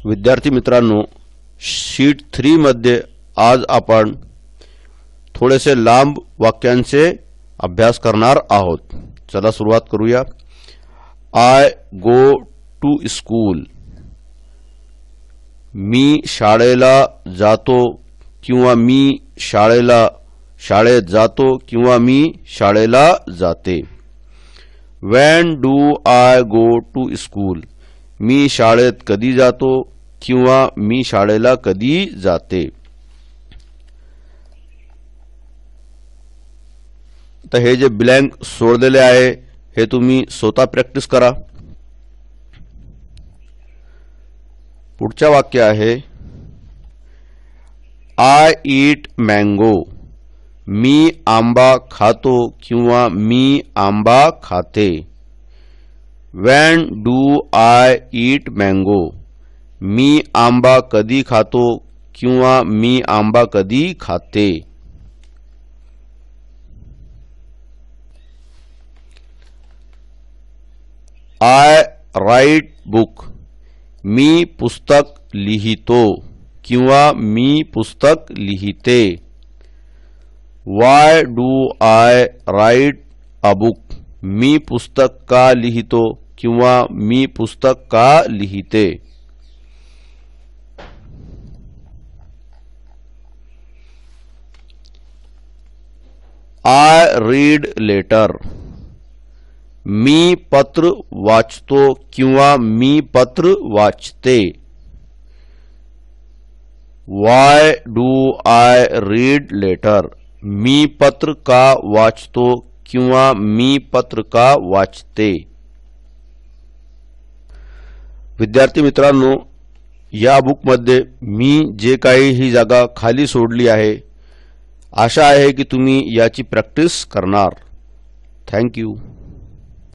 विद्यार्थी मित्रांनो, शीट 3 मध्ये आज आपण थोडेसे लांब वाक्यांचे अभ्यास करणार आहोत। चला सुरुवात करूया। I go to school. मी शाळेला जातो किंवा मी शाळेत जातो किंवा मी शाळेला जाते। When do I go to school. मी शाळेत कधी जातो किंवा मी शाळेला कधी जाते। तर हे जे ब्लँक सोडलेले आहे हे तुम्ही स्वतः प्रॅक्टिस करा। पुढचे वाक्य आहे आय ईट मँगो। मी आंबा खातो किंवा मी आंबा खाते। When do I eat mango. मी आंबा कधी खातो किंवा मी आंबा कधी खाते। I right book. मी पुस्तक लिहितो किंवा मी पुस्तक लिहिते। Why do I write a book. मी पुस्तक का लिहितो किंवा मी पुस्तक का लिहिते। I read letter. मी पत्र वाचतो किंवा मी पत्र वाचते। व्हाय डू आय रीड लेटर। मी पत्र का वाचतो किंवा मी पत्र का वाचते। विद्यार्थी मित्रांनो, या बुक मध्ये मी जे काही ही जागा खाली सोडली आहे, आशा आहे की तुम्ही याची प्रॅक्टिस करणार। Thank you.